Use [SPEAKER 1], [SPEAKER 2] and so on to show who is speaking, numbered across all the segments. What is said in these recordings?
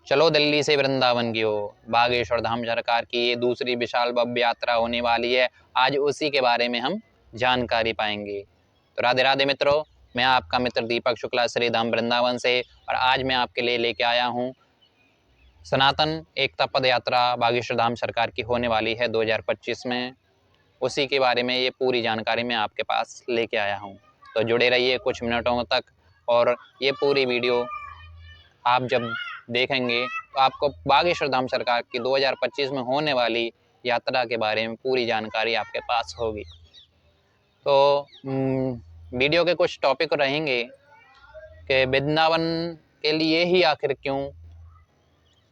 [SPEAKER 1] चलो दिल्ली से वृंदावन की ओर, बागेश्वर धाम सरकार की ये दूसरी विशाल भव्य यात्रा होने वाली है। आज उसी के बारे में हम जानकारी पाएंगे। तो राधे राधे मित्रों, मैं आपका मित्र दीपक शुक्ला श्री धाम वृंदावन से, और आज मैं आपके लिए लेके आया हूँ सनातन एकता पद यात्रा बागेश्वर धाम सरकार की होने वाली है 2025 में। उसी के बारे में ये पूरी जानकारी मैं आपके पास लेके आया हूँ। तो जुड़े रहिए कुछ मिनटों तक, और ये पूरी वीडियो आप जब देखेंगे तो आपको बागेश्वर धाम सरकार की 2025 में होने वाली यात्रा के बारे में पूरी जानकारी आपके पास होगी। तो वीडियो के कुछ टॉपिक रहेंगे कि वृंदावन के लिए ही आखिर क्यों,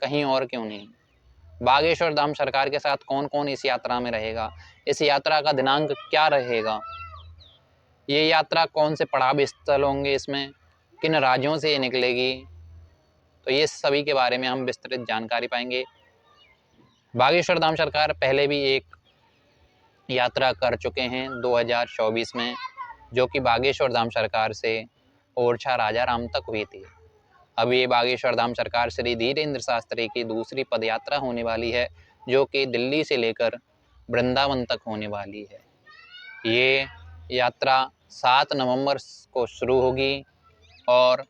[SPEAKER 1] कहीं और क्यों नहीं, बागेश्वर धाम सरकार के साथ कौन कौन इस यात्रा में रहेगा, इस यात्रा का दिनांक क्या रहेगा, ये यात्रा कौन से पड़ाव स्थल होंगे, इसमें किन राज्यों से ये निकलेगी, तो ये सभी के बारे में हम विस्तृत जानकारी पाएंगे। बागेश्वर धाम सरकार पहले भी एक यात्रा कर चुके हैं 2024 में, जो कि बागेश्वर धाम सरकार से ओरछा राजा राम तक हुई थी। अब ये बागेश्वर धाम सरकार श्री धीरेन्द्र शास्त्री की दूसरी पदयात्रा होने वाली है, जो कि दिल्ली से लेकर वृंदावन तक होने वाली है। ये यात्रा 7 नवंबर को शुरू होगी और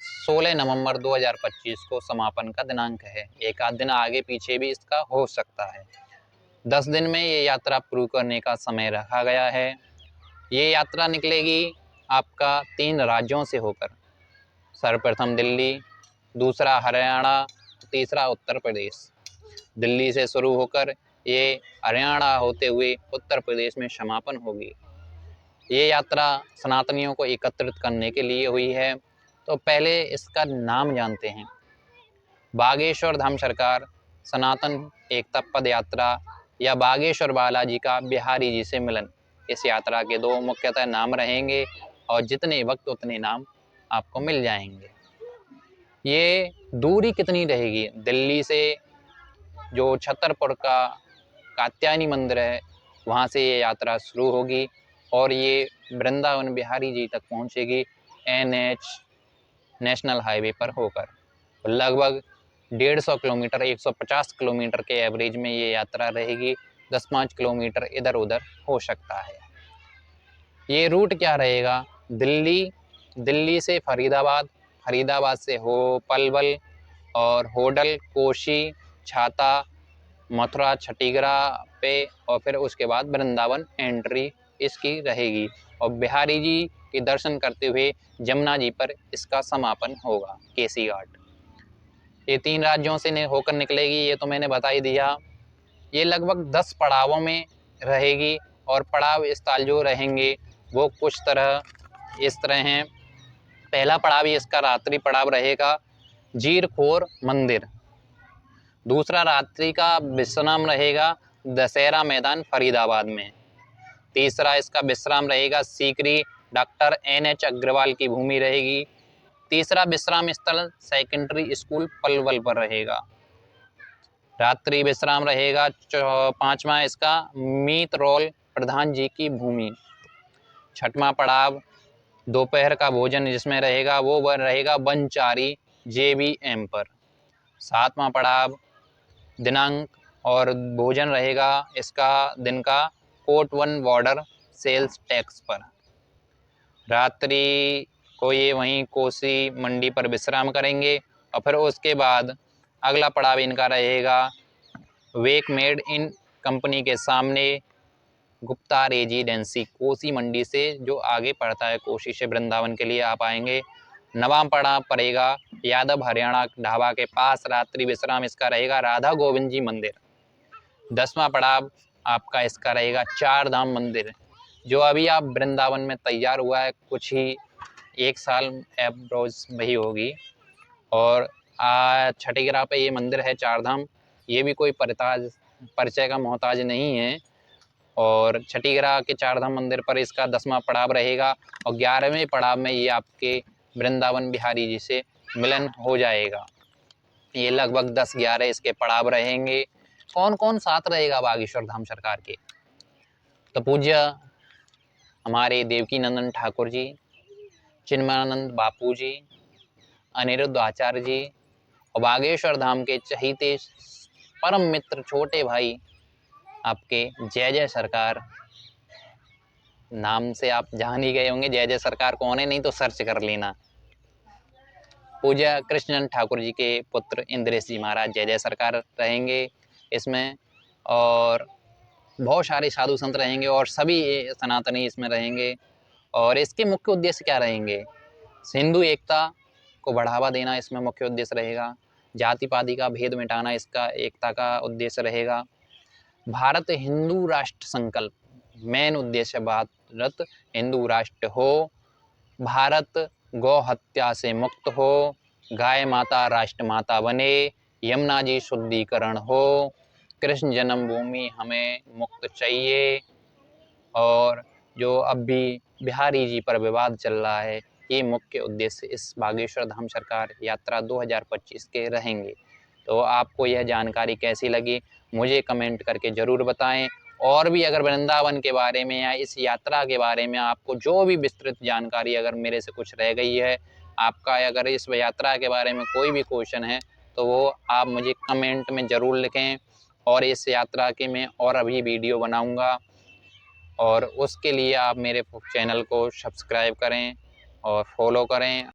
[SPEAKER 1] 16 नवंबर 2025 को समापन का दिनांक है। एक आध दिन आगे पीछे भी इसका हो सकता है। 10 दिन में ये यात्रा पूरी करने का समय रखा गया है। ये यात्रा निकलेगी आपका 3 राज्यों से होकर, सर्वप्रथम दिल्ली, दूसरा हरियाणा, तीसरा उत्तर प्रदेश। दिल्ली से शुरू होकर ये हरियाणा होते हुए उत्तर प्रदेश में समापन होगी। ये यात्रा सनातनियों को एकत्रित करने के लिए हुई है। तो पहले इसका नाम जानते हैं। बागेश्वर धाम सरकार सनातन एकता पद यात्रा या बागेश्वर बालाजी का बिहारी जी से मिलन, इस यात्रा के 2 मुख्यतः नाम रहेंगे, और जितने वक्त उतने नाम आपको मिल जाएंगे। ये दूरी कितनी रहेगी? दिल्ली से जो छतरपुर का कात्यायनी मंदिर है, वहाँ से ये यात्रा शुरू होगी और ये वृंदावन बिहारी जी तक पहुँचेगी NH नेशनल हाईवे पर होकर। लगभग 150 किलोमीटर, 150 किलोमीटर के एवरेज में ये यात्रा रहेगी। 10-5 किलोमीटर इधर उधर हो सकता है। ये रूट क्या रहेगा? दिल्ली से फरीदाबाद, फरीदाबाद से हो पलवल और होडल, कोशी, छाता, मथुरा, छठीगरा पे, और फिर उसके बाद वृंदावन एंट्री इसकी रहेगी। और बिहारी जी के दर्शन करते हुए जमुना जी पर इसका समापन होगा, केसी घाट। ये 3 राज्यों से होकर निकलेगी, ये तो मैंने बता ही दिया। ये लगभग 10 पड़ावों में रहेगी, और पड़ाव स्थल जो रहेंगे वो कुछ इस तरह हैं। पहला पड़ाव इसका रात्रि पड़ाव रहेगा जीरखोर मंदिर। दूसरा रात्रि का विश्राम रहेगा दशहरा मैदान फरीदाबाद में। तीसरा इसका विश्राम रहेगा सीकरी, डॉक्टर NH अग्रवाल की भूमि रहेगी। तीसरा विश्राम स्थल सेकेंडरी स्कूल पलवल पर रहेगा। रात्रि विश्राम रहेगा 5वां इसका मीत रोल प्रधान जी की भूमि। 6वां पड़ाव दोपहर का भोजन जिसमें रहेगा वो रहेगा बनचारी JVM पर। 7वां पड़ाव दिनांक और भोजन रहेगा इसका दिन का कोटवन बॉर्डर सेल्स टैक्स पर। रात्रि को ये वहीं कोसी मंडी पर विश्राम करेंगे, और फिर उसके बाद अगला पड़ाव इनका रहेगा वेक मेड इन कंपनी के सामने गुप्ता रेजिडेंसी, कोसी मंडी से जो आगे पड़ता है, कोसी से वृंदावन के लिए आप आएंगे। 9वां पड़ाव पड़ेगा यादव हरियाणा ढाबा के पास, रात्रि विश्राम इसका रहेगा राधा गोविंद जी मंदिर। 10वां पड़ाव आपका इसका रहेगा 4 धाम मंदिर, जो अभी आप वृंदावन में तैयार हुआ है, कुछ ही 1 साल एप्रोच वही होगी। और छठीगरा पे ये मंदिर है 4 धाम, ये भी कोई परिचय का मोहताज नहीं है। और छठीगरा के 4 धाम मंदिर पर इसका 10वां पड़ाव रहेगा, और 11वें पड़ाव में ये आपके वृंदावन बिहारी जी से मिलन हो जाएगा। ये लगभग 10-11 इसके पड़ाव रहेंगे। कौन कौन साथ रहेगा बागेश्वर धाम सरकार के? तो पूज्य हमारे देवकी नंदन ठाकुर जी, चिन्मयानंद बापू जी, अनिरुद्ध आचार्य जी, और बागेश्वर धाम के चहीते परम मित्र छोटे भाई आपके जय जय सरकार, नाम से आप जान ही गए होंगे जय जय सरकार कौन है, नहीं तो सर्च कर लेना। पूज्य कृष्णचंद्र ठाकुर जी के पुत्र इंद्रेश जी महाराज जय जय सरकार रहेंगे इसमें, और बहुत सारे साधु संत रहेंगे और सभी सनातनी इसमें रहेंगे। और इसके मुख्य उद्देश्य क्या रहेंगे? हिंदू एकता को बढ़ावा देना इसमें मुख्य उद्देश्य रहेगा। जाति पाति का भेद मिटाना इसका एकता का उद्देश्य रहेगा। भारत हिंदू राष्ट्र संकल्प मेन उद्देश्य, भारत हिंदू राष्ट्र हो, भारत गौ हत्या से मुक्त हो, गाय माता राष्ट्र माता बने, यमुना जी शुद्धिकरण हो, कृष्ण जन्मभूमि हमें मुक्त चाहिए। और जो अब भी बिहारी जी पर विवाद चल रहा है, ये मुख्य उद्देश्य इस बागेश्वर धाम सरकार यात्रा 2025 के रहेंगे। तो आपको यह जानकारी कैसी लगी मुझे कमेंट करके ज़रूर बताएं। और भी अगर वृंदावन के बारे में या इस यात्रा के बारे में आपको जो भी विस्तृत जानकारी अगर मेरे से कुछ रह गई है, आपका अगर इस यात्रा के बारे में कोई भी क्वेश्चन है तो वो आप मुझे कमेंट में ज़रूर लिखें। और इस यात्रा के मैं और अभी वीडियो बनाऊँगा, और उसके लिए आप मेरे चैनल को सब्सक्राइब करें और फॉलो करें।